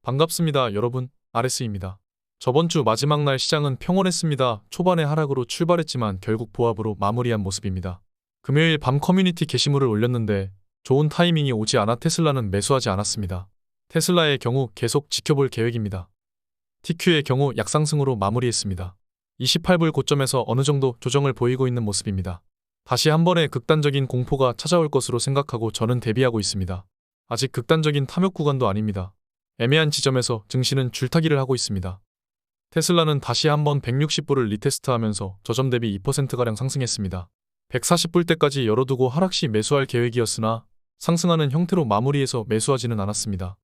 반갑습니다, 여러분. RS입니다. 저번 주 마지막 날 시장은 평온했습니다. 초반에 하락으로 출발했지만 결국 보합으로 마무리한 모습입니다. 금요일 밤 커뮤니티 게시물을 올렸는데 좋은 타이밍이 오지 않아 테슬라는 매수하지 않았습니다. 테슬라의 경우 계속 지켜볼 계획입니다. TQ의 경우 약상승으로 마무리했습니다. 28불 고점에서 어느 정도 조정을 보이고 있는 모습입니다. 다시 한 번의 극단적인 공포가 찾아올 것으로 생각하고 저는 대비하고 있습니다. 아직 극단적인 탐욕 구간도 아닙니다. 애매한 지점에서 증시는 줄타기를 하고 있습니다. 테슬라는 다시 한번 160불을 리테스트하면서 저점 대비 2%가량 상승했습니다. 140불 때까지 열어두고 하락 시 매수할 계획이었으나 상승하는 형태로 마무리해서 매수하지는 않았습니다.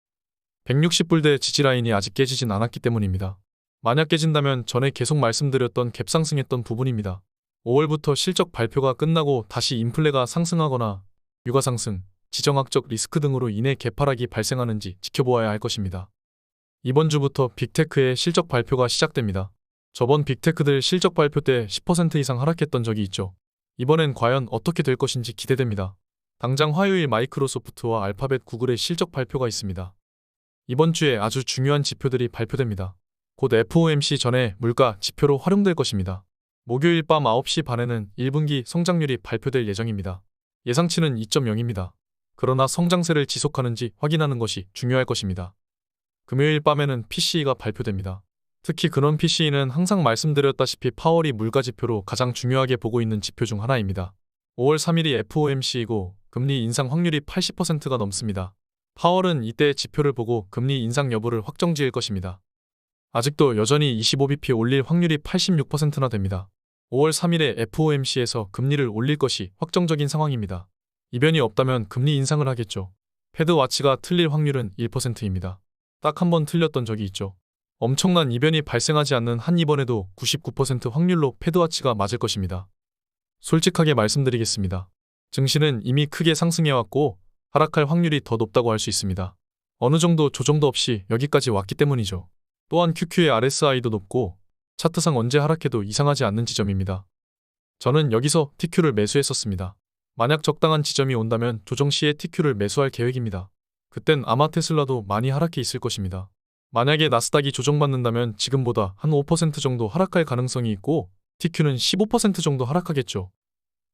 160불대 지지라인이 아직 깨지진 않았기 때문입니다. 만약 깨진다면 전에 계속 말씀드렸던 갭상승했던 부분입니다. 5월부터 실적 발표가 끝나고 다시 인플레가 상승하거나 유가상승, 지정학적 리스크 등으로 인해 개파락이 발생하는지 지켜보아야 할 것입니다. 이번 주부터 빅테크의 실적 발표가 시작됩니다. 저번 빅테크들 실적 발표 때 10% 이상 하락했던 적이 있죠. 이번엔 과연 어떻게 될 것인지 기대됩니다. 당장 화요일 마이크로소프트와 알파벳 구글의 실적 발표가 있습니다. 이번 주에 아주 중요한 지표들이 발표됩니다. 곧 FOMC 전에 물가 지표로 활용될 것입니다. 목요일 밤 9시 반에는 1분기 성장률이 발표될 예정입니다. 예상치는 2.0입니다. 그러나 성장세를 지속하는지 확인하는 것이 중요할 것입니다. 금요일 밤에는 PCE가 발표됩니다. 특히 근원 PCE는 항상 말씀드렸다시피 파월이 물가 지표로 가장 중요하게 보고 있는 지표 중 하나입니다. 5월 3일이 FOMC이고 금리 인상 확률이 80%가 넘습니다. 파월은 이때 지표를 보고 금리 인상 여부를 확정지을 것입니다. 아직도 여전히 25bp 올릴 확률이 86%나 됩니다. 5월 3일에 FOMC에서 금리를 올릴 것이 확정적인 상황입니다. 이변이 없다면 금리 인상을 하겠죠. 패드와치가 틀릴 확률은 1%입니다. 딱 한 번 틀렸던 적이 있죠. 엄청난 이변이 발생하지 않는 한 이번에도 99% 확률로 패드와치가 맞을 것입니다. 솔직하게 말씀드리겠습니다. 증시는 이미 크게 상승해왔고 하락할 확률이 더 높다고 할 수 있습니다. 어느 정도 조정도 없이 여기까지 왔기 때문이죠. 또한 QQ의 RSI도 높고 차트상 언제 하락해도 이상하지 않는 지점입니다. 저는 여기서 TQ를 매수했었습니다. 만약 적당한 지점이 온다면 조정 시에 TQ를 매수할 계획입니다. 그땐 아마 테슬라도 많이 하락해 있을 것입니다. 만약에 나스닥이 조정받는다면 지금보다 한 5% 정도 하락할 가능성이 있고 TQ는 15% 정도 하락하겠죠.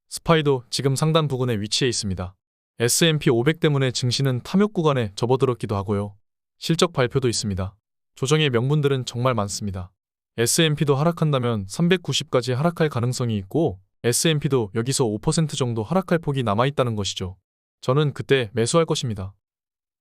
스파이도 지금 상단 부근에 위치해 있습니다. S&P 500 때문에 증시는 탐욕 구간에 접어들었기도 하고요. 실적 발표도 있습니다. 조정의 명분들은 정말 많습니다. S&P도 하락한다면 390까지 하락할 가능성이 있고 S&P도 여기서 5% 정도 하락할 폭이 남아있다는 것이죠. 저는 그때 매수할 것입니다.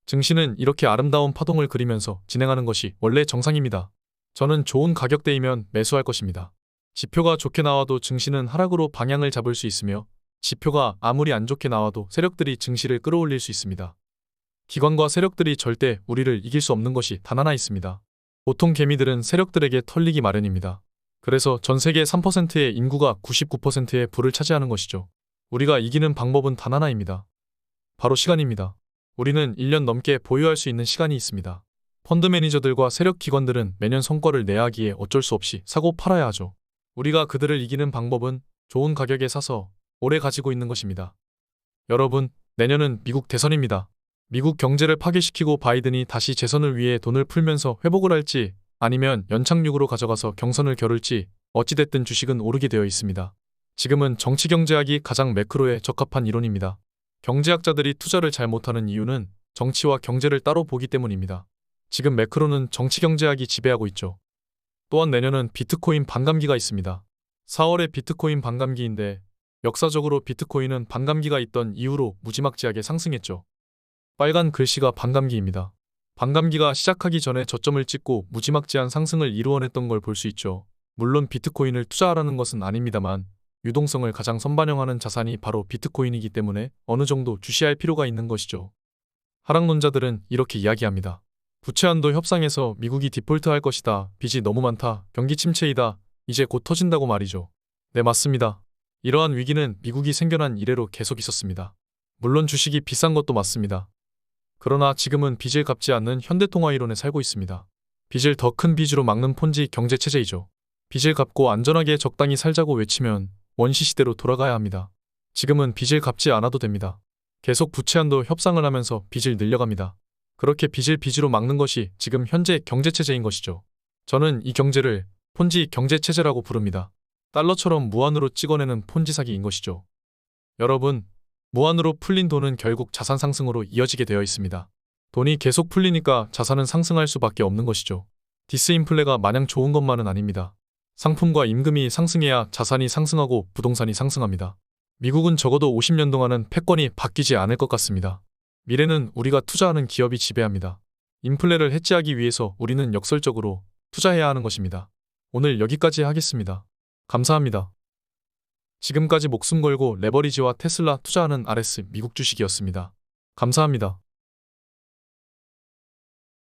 증시는 이렇게 아름다운 파동을 그리면서 진행하는 것이 원래 정상입니다. 저는 좋은 가격대이면 매수할 것입니다. 지표가 좋게 나와도 증시는 하락으로 방향을 잡을 수 있으며 지표가 아무리 안 좋게 나와도 세력들이 증시를 끌어올릴 수 있습니다. 기관과 세력들이 절대 우리를 이길 수 없는 것이 단 하나 있습니다. 보통 개미들은 세력들에게 털리기 마련입니다. 그래서 전 세계 3%의 인구가 99%의 부를 차지하는 것이죠. 우리가 이기는 방법은 단 하나입니다. 바로 시간입니다. 우리는 1년 넘게 보유할 수 있는 시간이 있습니다. 펀드 매니저들과 세력 기관들은 매년 성과를 내야 하기에 어쩔 수 없이 사고 팔아야 하죠. 우리가 그들을 이기는 방법은 좋은 가격에 사서 오래 가지고 있는 것입니다. 여러분, 내년은 미국 대선입니다. 미국 경제를 파괴시키고 바이든이 다시 재선을 위해 돈을 풀면서 회복을 할지 아니면 연착륙으로 가져가서 경선을 겨룰지 어찌됐든 주식은 오르게 되어 있습니다. 지금은 정치경제학이 가장 매크로에 적합한 이론입니다. 경제학자들이 투자를 잘 못하는 이유는 정치와 경제를 따로 보기 때문입니다. 지금 매크로는 정치경제학이 지배하고 있죠. 또한 내년은 비트코인 반감기가 있습니다. 4월에 비트코인 반감기인데 역사적으로 비트코인은 반감기가 있던 이후로 무지막지하게 상승했죠. 빨간 글씨가 반감기입니다. 반감기가 시작하기 전에 저점을 찍고 무지막지한 상승을 이루어냈던 걸 볼 수 있죠. 물론 비트코인을 투자하라는 것은 아닙니다만 유동성을 가장 선반영하는 자산이 바로 비트코인이기 때문에 어느 정도 주시할 필요가 있는 것이죠. 하락론자들은 이렇게 이야기합니다. 부채한도 협상에서 미국이 디폴트할 것이다. 빚이 너무 많다. 경기 침체이다. 이제 곧 터진다고 말이죠. 네, 맞습니다. 이러한 위기는 미국이 생겨난 이래로 계속 있었습니다. 물론 주식이 비싼 것도 맞습니다. 그러나 지금은 빚을 갚지 않는 현대통화이론에 살고 있습니다. 빚을 더 큰 빚으로 막는 폰지 경제체제이죠. 빚을 갚고 안전하게 적당히 살자고 외치면 원시시대로 돌아가야 합니다. 지금은 빚을 갚지 않아도 됩니다. 계속 부채한도 협상을 하면서 빚을 늘려갑니다. 그렇게 빚을 빚으로 막는 것이 지금 현재 경제체제인 것이죠. 저는 이 경제를 폰지 경제체제라고 부릅니다. 달러처럼 무한으로 찍어내는 폰지 사기인 것이죠. 여러분, 무한으로 풀린 돈은 결국 자산 상승으로 이어지게 되어 있습니다. 돈이 계속 풀리니까 자산은 상승할 수밖에 없는 것이죠. 디스인플레가 마냥 좋은 것만은 아닙니다. 상품과 임금이 상승해야 자산이 상승하고 부동산이 상승합니다. 미국은 적어도 50년 동안은 패권이 바뀌지 않을 것 같습니다. 미래는 우리가 투자하는 기업이 지배합니다. 인플레를 해지하기 위해서 우리는 역설적으로 투자해야 하는 것입니다. 오늘 여기까지 하겠습니다. 감사합니다. 지금까지 목숨 걸고 레버리지와 테슬라 투자하는 RS 미국 주식이었습니다. 감사합니다.